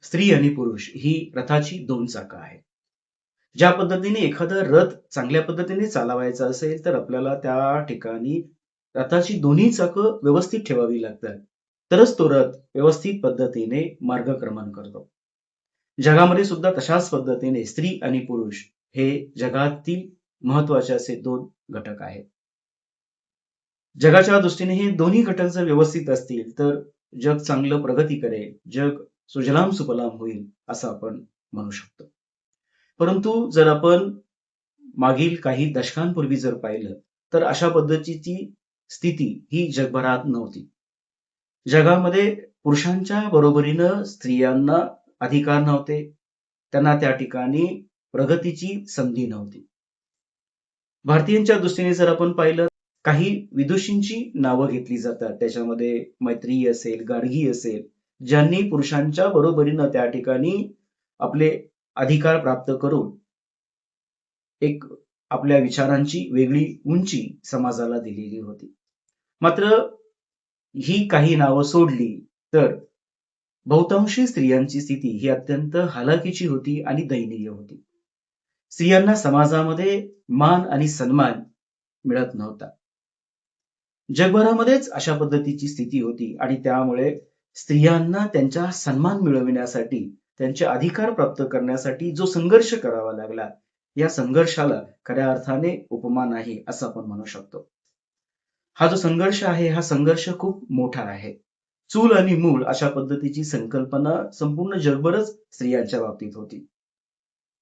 स्त्री आणि पुरुष ही रथाची दोन चाकं आहेत. ज्या पद्धतीने एखादा रथ चांगल्या पद्धतीने चालवायचा असेल, तर आपल्याला त्या ठिकाणी रथाची दोन्ही चाकं व्यवस्थित ठेवावी लागतात. तरच तो रथ व्यवस्थित पद्धतीने मार्गक्रमण करतो. जगामध्ये सुद्धा तशाच पद्धतीने स्त्री आणि पुरुष हे जगातील महत्वाचे असे दोन घटक आहेत. जगाच्या दृष्टीने हे दोन्ही घटक जर व्यवस्थित असतील, तर जग चांगलं प्रगती करेल, जग सुजलाम सुफलाम होईल, असं आपण म्हणू शकतो. परंतु जर आपण मागील काही दशकांपूर्वी जर पाहिलं, तर अशा पद्धतीची स्थिती ही जगभरात नव्हती. जगामध्ये पुरुषांच्या बरोबरीनं स्त्रियांना अधिकार नव्हते. त्यांना त्या ठिकाणी प्रगतीची संधी नव्हती. भारतीयांच्या दृष्टीने जर आपण पाहिलं, काही विदुषींची नावं घेतली जातात. त्याच्यामध्ये मैत्रेयी असेल, गार्गी असेल, ज्यांनी पुरुषांच्या बरोबरीनं त्या ठिकाणी आपले अधिकार प्राप्त करून एक आपल्या विचारांची वेगळी उंची समाजाला दिलेली होती. मात्र ही काही नावं सोडली तर बहुतांशी स्त्रियांची स्थिती ही अत्यंत हलाखीची होती आणि दयनीय होती. स्त्रियांना समाजामध्ये मान आणि सन्मान मिळत नव्हता. जगभरामध्येच अशा पद्धतीची स्थिती होती आणि त्यामुळे स्त्रियांना त्यांचा सन्मान मिळविण्यासाठी, त्यांचे अधिकार प्राप्त करण्यासाठी जो संघर्ष करावा लागला, या संघर्षाला खऱ्या अर्थाने उपमा नाही असं आपण म्हणू शकतो. हा जो संघर्ष आहे, हा संघर्ष खूप मोठा आहे. चूल आणि मूल अशा पद्धतीची संकल्पना संपूर्ण जगभरच स्त्रियांच्या बाबतीत होती.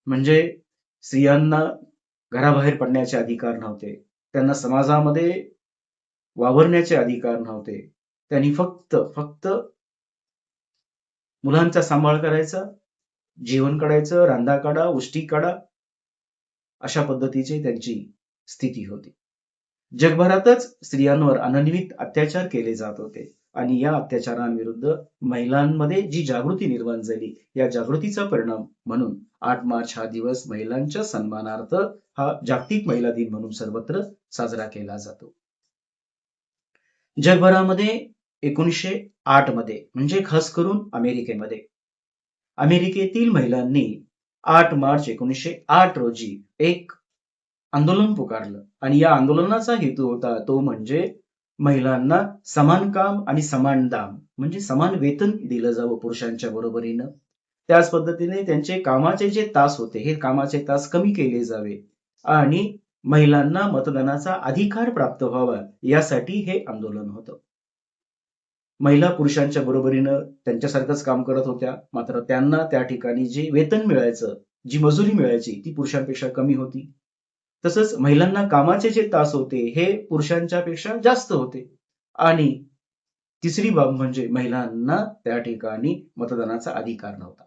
म्हणजे स्त्रियांना घराबाहेर पडण्याचे अधिकार नव्हते. त्यांना समाजामध्ये वावरण्याचे अधिकार नव्हते. त्यांनी फक्त मुलांचा सांभाळ करायचा, जेवण करायचं, रांधा काढा, उष्टी काढा, अशा पद्धतीची त्यांची स्थिती होती. जगभरातच स्त्रियांवर अनन्वित अत्याचार केले जात होते आणि या अत्याचारांविरुद्ध महिलांमध्ये जी जागृती निर्माण झाली, या जागृतीचा परिणाम म्हणून 8 मार्च हा दिवस महिलांच्या सन्मानार्थ हा जागतिक महिला दिन म्हणून सर्वत्र साजरा केला जातो. जगभरामध्ये 1908 मध्ये म्हणजे खास करून अमेरिकेतील महिलांनी 8 मार्च 1908 रोजी एक आंदोलन पुकारलं आणि या आंदोलनाचा हेतू होता तो म्हणजे महिलांना समान काम आणि समान दाम म्हणजे समान वेतन दिलं जावं पुरुषांच्या बरोबरीनं. त्याच पद्धतीने त्यांचे कामाचे जे तास होते, हे कामाचे तास कमी केले जावे आणि महिलांना मतदानाचा अधिकार प्राप्त व्हावा, यासाठी हे आंदोलन होतं. महिला पुरुषांच्या बरोबरीनं त्यांच्यासारखंच काम करत होत्या, मात्र त्यांना त्या ठिकाणी जे वेतन मिळायचं, जी मजुरी मिळायची, ती पुरुषांपेक्षा कमी होती. तसंच महिलांना कामाचे जे तास होते, हे पुरुषांच्या पेक्षा जास्त होते. आणि तिसरी बाब म्हणजे महिलांना त्या ठिकाणी मतदानाचा अधिकार नव्हता.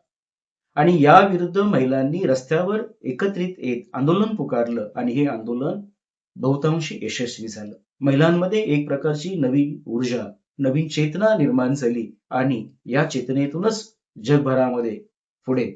आणि या विरुद्ध महिलांनी रस्त्यावर एकत्रित येत आंदोलन पुकारलं आणि हे आंदोलन बहुतांशी यशस्वी झालं. महिलांमध्ये एक प्रकारची नवीन ऊर्जा, नवीन चेतना निर्माण झाली आणि या चेतनेतूनच जगभरामध्ये पुढे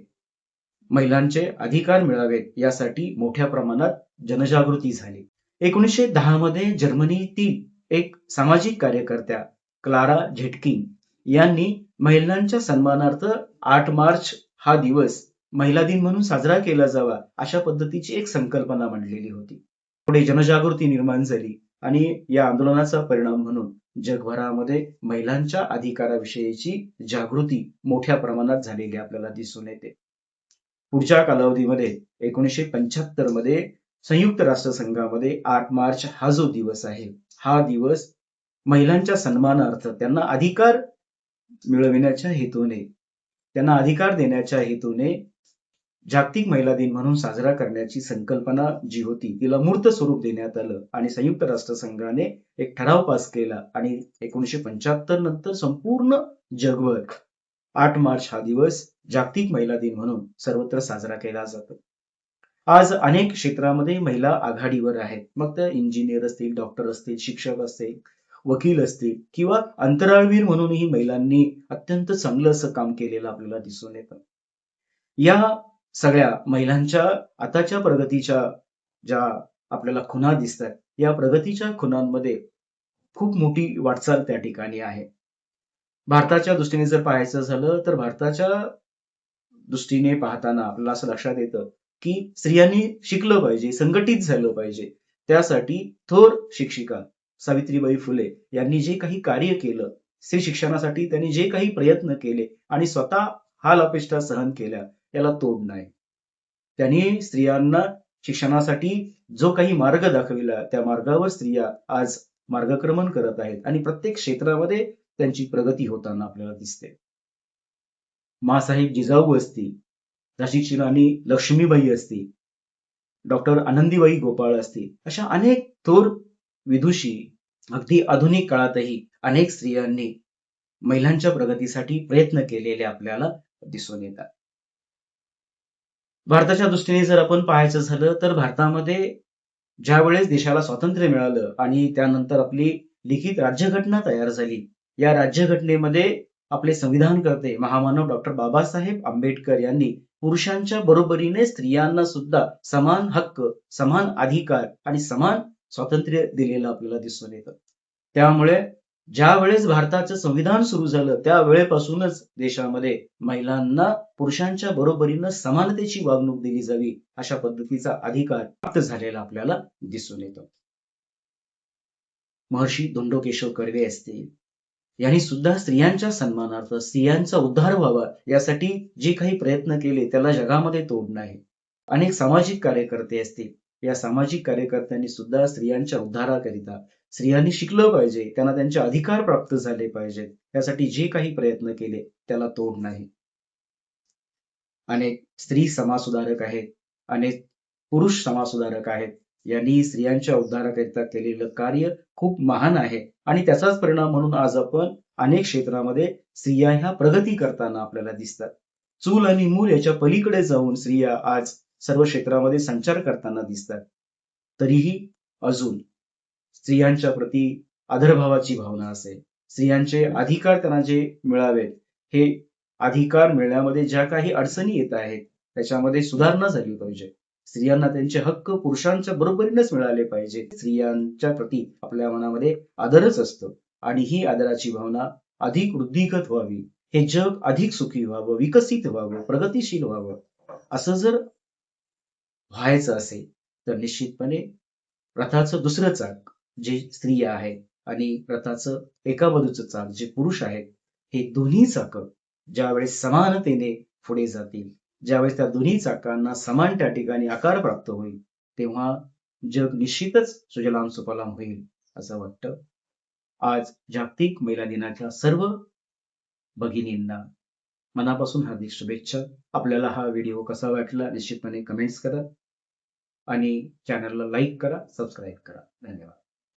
महिलांचे अधिकार मिळावेत यासाठी मोठ्या प्रमाणात जनजागृती झाली. 1910 मध्ये जर्मनीतील एक सामाजिक कार्यकर्त्या क्लारा झेटकिन यांनी महिलांच्या सन्मानार्थ 8 मार्च हा दिवस महिला दिन म्हणून साजरा केला जावा, अशा पद्धतीची एक संकल्पना मांडलेली होती. पुढे जनजागृती निर्माण झाली आणि या आंदोलनाचा परिणाम म्हणून जगभरामध्ये महिलांच्या अधिकाराविषयीची जागृती मोठ्या प्रमाणात झालेली आपल्याला दिसून येते. पुढच्या कालावधीमध्ये 1975 मध्ये संयुक्त राष्ट्रसंघामध्ये 8 मार्च हा जो दिवस आहे, हा दिवस महिलांच्या सन्मानार्थ, त्यांना अधिकार मिळविण्याच्या हेतूने, त्यांना अधिकार देण्याच्या हेतूने जागतिक महिला दिन म्हणून साजरा करण्याची संकल्पना जी होती, तिला मूर्त स्वरूप देण्यात आलं आणि संयुक्त राष्ट्रसंघाने एक ठराव पास केला आणि 1975 नंतर संपूर्ण जगभर 8 मार्च हा दिवस जागतिक महिला दिन म्हणून सर्वत्र साजरा केला जातो. आज अनेक क्षेत्रामध्ये महिला आघाडीवर आहेत. मग त्या इंजिनियर असतील, डॉक्टर असतील, शिक्षक असतील, वकील असतील किंवा अंतराळवीर म्हणूनही महिलांनी अत्यंत चांगलं असं काम केलेलं आपल्याला दिसून येतं. या सगळ्या महिलांच्या आताच्या प्रगतीच्या ज्या आपल्याला खुणा दिसतात, या प्रगतीच्या खुणांमध्ये खूप मोठी वाटचाल त्या ठिकाणी आहे. भारताच्या दृष्टीने जर पाहायचं झालं तर भारताच्या दृष्टीने पाहताना आपल्याला असं लक्षात येतं की स्त्रियांनी शिकलं पाहिजे, संघटित झालं पाहिजे. त्यासाठी थोर शिक्षिका सावित्रीबाई फुले यांनी जे काही कार्य केलं, स्त्री शिक्षणासाठी त्यांनी जे काही प्रयत्न केले आणि स्वतः हाल अपेष्टा सहन केल्या, याला तोड नाही. त्यांनी स्त्रियांना शिक्षणासाठी जो काही मार्ग दाखविला, त्या मार्गावर स्त्रिया आज मार्गक्रमण करत आहेत आणि प्रत्येक क्षेत्रामध्ये त्यांची प्रगती होताना आपल्याला दिसते. माँसाहेब जिजाऊ असतील, झाशीची राणी लक्ष्मीबाई असतील, डॉक्टर आनंदीबाई गोपाळ असतील, अशा अनेक थोर विदुषी अगदी आधुनिक काळातही अनेक स्त्रियांनी महिलांच्या प्रगतीसाठी प्रयत्न केलेले आपल्याला दिसून येतात. भारताच्या दृष्टीने जर आपण पाहायचं झालं तर भारतामध्ये ज्यावेळेस देशाला स्वातंत्र्य मिळालं आणि त्यानंतर आपली लिखित राज्यघटना तयार झाली, या राज्यघटनेमध्ये आपले संविधानकर्ते महामानव डॉक्टर बाबासाहेब आंबेडकर यांनी पुरुषांच्या बरोबरीने स्त्रियांना सुद्धा समान हक्क, समान अधिकार आणि समान स्वातंत्र्य दिलेलं आपल्याला दिसून येतं. त्यामुळे ज्या वेळेस भारताचं संविधान सुरू झालं त्या वेळेपासूनच देशामध्ये महिलांना पुरुषांच्या बरोबरीनं समानतेची वागणूक दिली जावी अशा पद्धतीचा अधिकार प्राप्त झालेला आपल्याला दिसून येतो. महर्षी धोंडो केशव कर्वे असतील, यांनी सुद्धा स्त्रियांच्या सन्मानार्थ, स्त्रियांचा उद्धार व्हावा यासाठी जे काही प्रयत्न केले त्याला जगामध्ये तोड नाही. अनेक सामाजिक कार्यकर्ते असतील, या सामाजिक कार्यकर्त्यांनी सुद्धा स्त्रियांच्या उद्धाराकरिता, स्त्रियांनी शिकलं पाहिजे, त्यांना त्यांचे अधिकार प्राप्त झाले पाहिजेत, यासाठी जे काही प्रयत्न केले त्याला तोड नाही. अनेक स्त्री समाजसुधारक आहेत, अनेक पुरुष समाजसुधारक आहेत, यांनी स्त्रियांच्या उद्धाराकरिता केलेलं कार्य खूप महान आहे आणि त्याचाच परिणाम म्हणून आज आपण अनेक क्षेत्रामध्ये स्त्रिया ह्या प्रगती करताना आपल्याला दिसतात. चूल आणि मूल याच्या पलीकडे जाऊन स्त्रिया आज सर्व क्षेत्रामध्ये संचार करताना दिसतात. तरीही अजून स्त्रियांच्या प्रती आदरभावाची भावना असेल, स्त्रियांचे अधिकार त्यांना जे मिळावेत, हे अधिकार मिळण्यामध्ये ज्या काही अडचणी येत आहेत त्याच्यामध्ये सुधारणा झाली पाहिजे. स्त्रियांना त्यांचे हक्क पुरुषांच्या बरोबरीनेच मिळाले पाहिजे. स्त्रियांच्या प्रती आपल्या मनामध्ये आदरच असतो आणि ही आदराची भावना अधिक वृद्धिंगत व्हावी, हे जग अधिक सुखी व्हावं, विकसित व्हावं, प्रगतिशील व्हावं, असं जर व्हायचं असेल तर निश्चितपणे रथाचं दुसरं चाक जे स्त्रिया आहेत आणि रथाचं एका बाजूचं चाक जे पुरुष आहेत, हे दोन्ही चाकं ज्यावेळेस समानतेने पुढे जातील, ज्यावेळेस त्या दोन्ही चाकांना समान त्या ठिकाणी आकार प्राप्त होईल, तेव्हा जग निश्चितच सुजलाम सुफलाम होईल असं वाटतं. आज जागतिक महिला दिनाच्या सर्व भगिनींना मनापासून हार्दिक शुभेच्छा. आपल्याला हा व्हिडिओ कसा वाटला निश्चितपणे कमेंट्स करा आणि चॅनलला लाईक करा, सबस्क्राईब करा. धन्यवाद.